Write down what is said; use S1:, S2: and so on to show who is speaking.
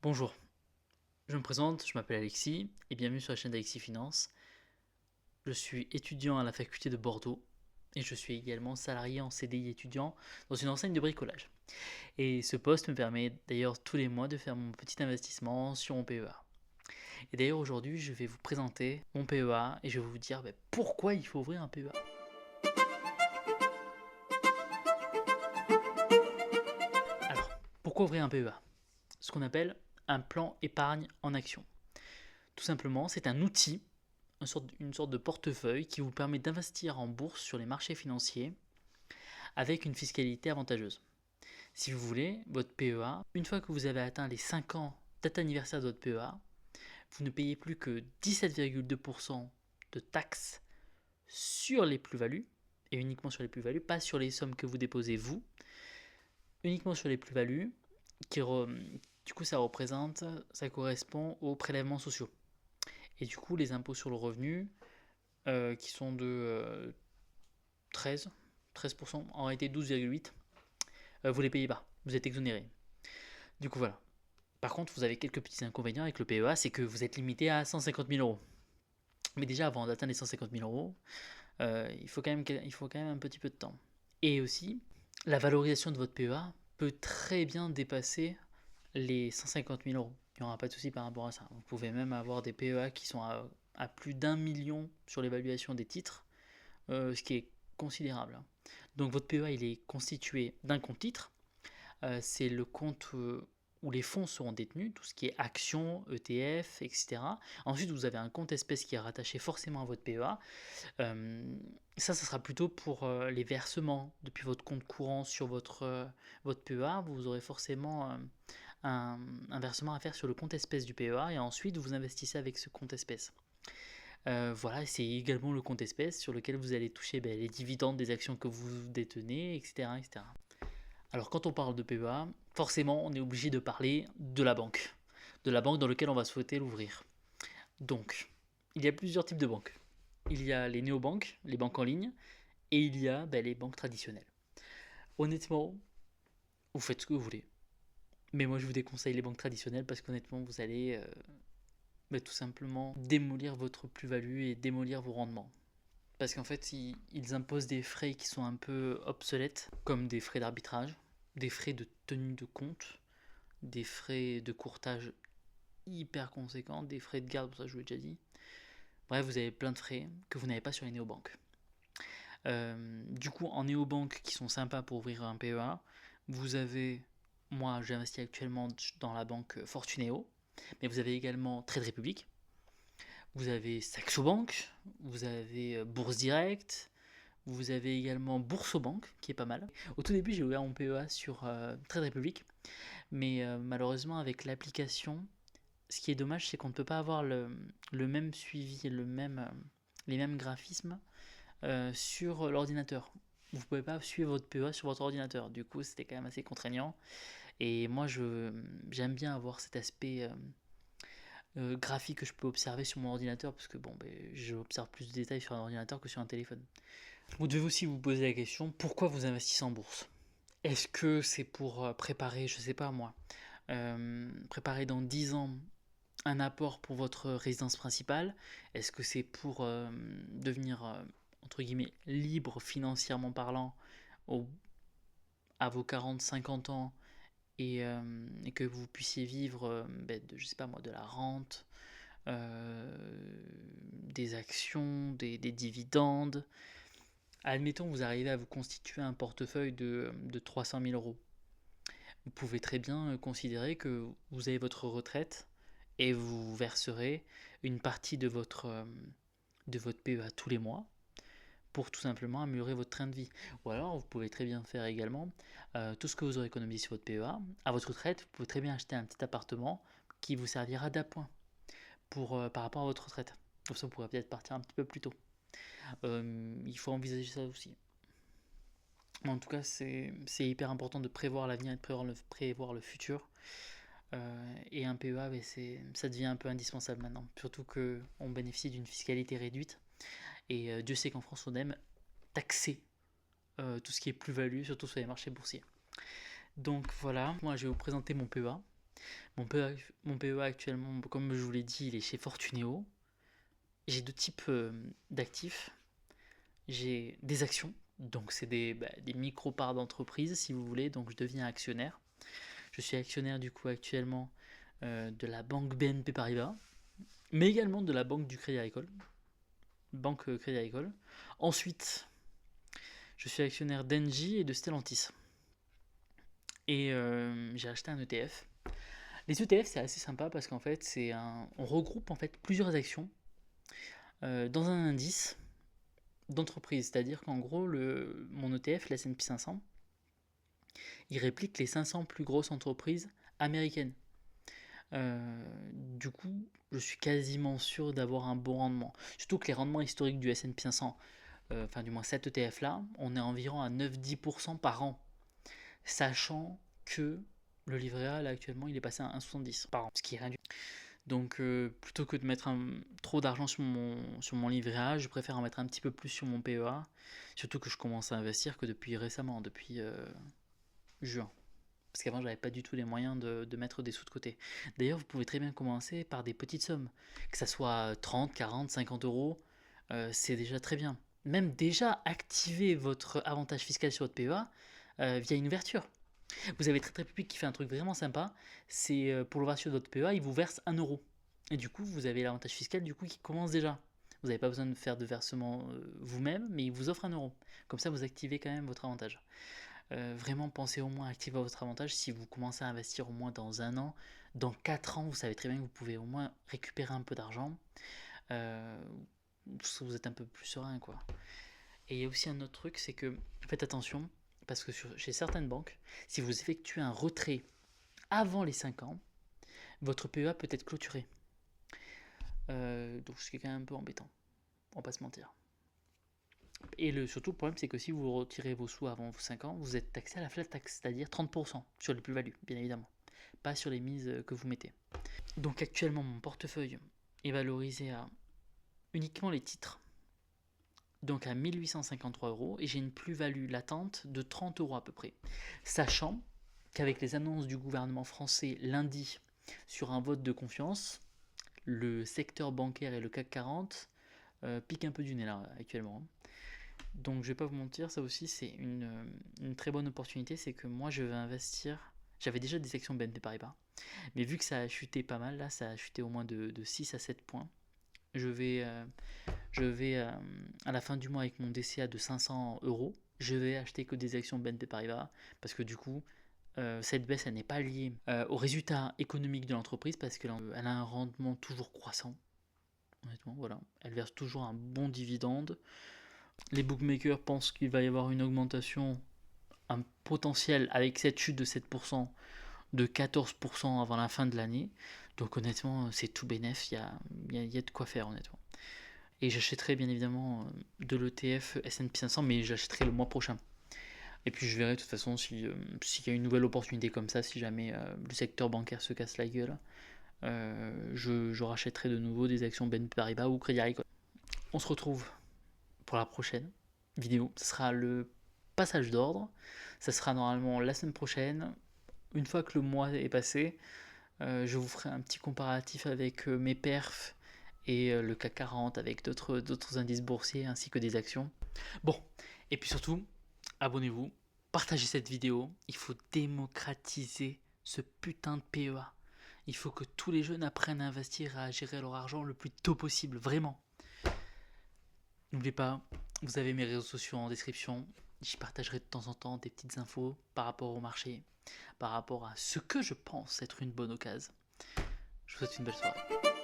S1: Bonjour, je me présente, je m'appelle Alexis et bienvenue sur la chaîne d'Alexis Finance. Je suis étudiant à la faculté de Bordeaux et je suis également salarié en CDI étudiant dans une enseigne de bricolage. Et ce poste me permet d'ailleurs tous les mois de faire mon petit investissement sur mon PEA. Et d'ailleurs aujourd'hui je vais vous présenter mon PEA et je vais vous dire pourquoi il faut ouvrir un PEA. Alors, pourquoi ouvrir un PEA? Ce qu'on appelle un plan épargne en action. Tout simplement, c'est un outil, une sorte de portefeuille qui vous permet d'investir en bourse sur les marchés financiers avec une fiscalité avantageuse. Si vous voulez, votre PEA, une fois que vous avez atteint les 5 ans date anniversaire de votre PEA, vous ne payez plus que 17,2% de taxes sur les plus-values, et uniquement sur les plus-values, pas sur les sommes que vous déposez vous, uniquement sur les plus-values, du coup ça correspond aux prélèvements sociaux. Et du coup, les impôts sur le revenu, qui sont de 13%, en réalité 12,8%, vous ne les payez pas, vous êtes exonéré. Du coup, voilà. Par contre, vous avez quelques petits inconvénients avec le PEA, c'est que vous êtes limité à 150 000 euros. Mais déjà, avant d'atteindre les 150 000 euros, il faut quand même un petit peu de temps. Et aussi, la valorisation de votre PEA peut très bien dépasser les 150 000 euros. Il n'y aura pas de souci par rapport à ça. Vous pouvez même avoir des PEA qui sont à plus d'1 million sur l'évaluation des titres, ce qui est considérable. Donc votre PEA, il est constitué d'un compte titre. C'est le compte où les fonds seront détenus, tout ce qui est actions, ETF, etc. Ensuite, vous avez un compte espèce qui est rattaché forcément à votre PEA. Ça sera plutôt pour les versements depuis votre compte courant sur votre PEA. Vous aurez forcément un versement à faire sur le compte espèce du PEA et ensuite vous investissez avec ce compte espèce. Voilà, c'est également le compte espèce sur lequel vous allez toucher les dividendes des actions que vous détenez, etc., etc. Alors quand on parle de PEA, forcément on est obligé de parler de la banque dans laquelle on va souhaiter l'ouvrir. Donc, il y a plusieurs types de banques. Il y a les néobanques, les banques en ligne, et il y a les banques traditionnelles. Honnêtement, vous faites ce que vous voulez. Mais moi je vous déconseille les banques traditionnelles parce qu'honnêtement vous allez tout simplement démolir votre plus-value et démolir vos rendements. Parce qu'en fait ils imposent des frais qui sont un peu obsolètes, comme des frais d'arbitrage, des frais de tenue de compte, des frais de courtage hyper conséquents, des frais de garde, pour ça je vous l'ai déjà dit. Bref, vous avez plein de frais que vous n'avez pas sur les néobanques. Du coup, en néobanques qui sont sympas pour ouvrir un PEA, vous avez, moi j'investis actuellement dans la banque Fortuneo, mais vous avez également Trade Republic, vous avez Saxo Bank, vous avez Bourse Direct, vous avez également Boursobank qui est pas mal. Au tout début, j'ai ouvert mon PEA sur Trade Republic, mais malheureusement, avec l'application, ce qui est dommage, c'est qu'on ne peut pas avoir le même suivi, les mêmes graphismes sur l'ordinateur. Vous ne pouvez pas suivre votre PEA sur votre ordinateur. Du coup, c'était quand même assez contraignant. Et moi, j'aime bien avoir cet aspect graphique que je peux observer sur mon ordinateur parce que j'observe plus de détails sur un ordinateur que sur un téléphone. Vous devez aussi vous poser la question, pourquoi vous investissez en bourse? Est-ce que c'est pour préparer, je sais pas moi, préparer dans 10 ans un apport pour votre résidence principale? Est-ce que c'est pour devenir, entre guillemets, libre financièrement parlant au- à vos 40-50 ans et que vous puissiez vivre je sais pas moi, de la rente, des actions, des dividendes? Admettons que vous arrivez à vous constituer un portefeuille de 300 000 euros. Vous pouvez très bien considérer que vous avez votre retraite et vous verserez une partie de votre PEA tous les mois pour tout simplement améliorer votre train de vie. Ou alors, vous pouvez très bien faire également tout ce que vous aurez économisé sur votre PEA. À votre retraite, vous pouvez très bien acheter un petit appartement qui vous servira d'appoint par rapport à votre retraite. Comme ça, vous pourrez peut-être partir un petit peu plus tôt. Il faut envisager ça aussi. Mais en tout cas, c'est hyper important de prévoir l'avenir et de prévoir le futur. Et un PEA, ça devient un peu indispensable maintenant. Surtout qu'on bénéficie d'une fiscalité réduite. Et Dieu sait qu'en France, on aime taxer tout ce qui est plus-value, surtout sur les marchés boursiers. Donc voilà, moi je vais vous présenter mon PEA. Mon PEA actuellement, comme je vous l'ai dit, il est chez Fortuneo. J'ai deux types d'actifs. J'ai des actions, donc c'est des micro-parts d'entreprise si vous voulez, donc je deviens actionnaire. Je suis actionnaire du coup actuellement de la banque BNP Paribas, mais également de la banque du Crédit Agricole, banque Crédit Agricole. Ensuite, je suis actionnaire d'Engie et de Stellantis. Et j'ai acheté un ETF. Les ETF c'est assez sympa parce qu'en fait on regroupe en fait plusieurs actions dans un indice d'entreprise. C'est-à-dire qu'en gros mon ETF, l'S&P 500, il réplique les 500 plus grosses entreprises américaines. Du coup, je suis quasiment sûr d'avoir un bon rendement. Surtout que les rendements historiques du S&P 500, enfin du moins cet ETF là, on est environ à 9-10% par an. Sachant que le livret A là actuellement il est passé à 1,70 par an, ce qui est réduit. Donc plutôt que de mettre trop d'argent sur mon livret A, je préfère en mettre un petit peu plus sur mon PEA. Surtout que je commence à investir que depuis récemment, depuis juin. Parce qu'avant, j'avais pas du tout les moyens de mettre des sous de côté. D'ailleurs, vous pouvez très bien commencer par des petites sommes. Que ça soit 30, 40, 50 euros, c'est déjà très bien. Même déjà activer votre avantage fiscal sur votre PEA via une ouverture. Vous avez Trade Republic qui fait un truc vraiment sympa. C'est pour l'ouverture de votre PEA, il vous verse 1 euro. Et du coup, vous avez l'avantage fiscal du coup qui commence déjà. Vous n'avez pas besoin de faire de versement vous-même, mais il vous offre 1 euro. Comme ça, vous activez quand même votre avantage. Vraiment pensez au moins à activer votre avantage si vous commencez à investir au moins dans un an. Dans 4 ans, vous savez très bien que vous pouvez au moins récupérer un peu d'argent. Vous êtes un peu plus serein, quoi. Et il y a aussi un autre truc, c'est que faites attention, parce que chez certaines banques, si vous effectuez un retrait avant les 5 ans, votre PEA peut être clôturé. Donc ce qui est quand même un peu embêtant, on va pas se mentir. Et surtout, le problème, c'est que si vous retirez vos sous avant vos 5 ans, vous êtes taxé à la flat tax, c'est-à-dire 30% sur les plus-values, bien évidemment. Pas sur les mises que vous mettez. Donc actuellement, mon portefeuille est valorisé à uniquement les titres, donc à 1853 euros, et j'ai une plus-value latente de 30 euros à peu près. Sachant qu'avec les annonces du gouvernement français lundi sur un vote de confiance, le secteur bancaire et le CAC 40 piquent un peu du nez là actuellement. Donc je vais pas vous mentir, ça aussi c'est une très bonne opportunité, c'est que moi je vais investir. J'avais déjà des actions BNP Paribas, mais vu que ça a chuté pas mal, là ça a chuté au moins de 6 à 7 points, je vais à la fin du mois avec mon DCA de 500 euros, je vais acheter que des actions BNP Paribas, parce que du coup cette baisse elle n'est pas liée au résultat économique de l'entreprise, parce qu'elle a un rendement toujours croissant, honnêtement, voilà. Elle verse toujours un bon dividende. Les bookmakers pensent qu'il va y avoir une augmentation, un potentiel avec cette chute de 7%, de 14% avant la fin de l'année. Donc honnêtement, c'est tout bénef, il y a de quoi faire honnêtement. Et j'achèterai bien évidemment de l'ETF S&P 500, mais j'achèterai le mois prochain. Et puis je verrai de toute façon s'il y a une nouvelle opportunité comme ça, si jamais le secteur bancaire se casse la gueule, je rachèterai de nouveau des actions BNP Paribas ou Crédit Agricole. On se retrouve pour la prochaine vidéo. Ce sera le passage d'ordre. Ça sera normalement la semaine prochaine. Une fois que le mois est passé, je vous ferai un petit comparatif avec mes perfs et le CAC 40 avec d'autres indices boursiers ainsi que des actions. Bon, et puis surtout, abonnez-vous, partagez cette vidéo. Il faut démocratiser ce putain de PEA. Il faut que tous les jeunes apprennent à investir et à gérer leur argent le plus tôt possible, vraiment. N'oubliez pas, vous avez mes réseaux sociaux en description. J'y partagerai de temps en temps des petites infos par rapport au marché, par rapport à ce que je pense être une bonne occasion. Je vous souhaite une belle soirée.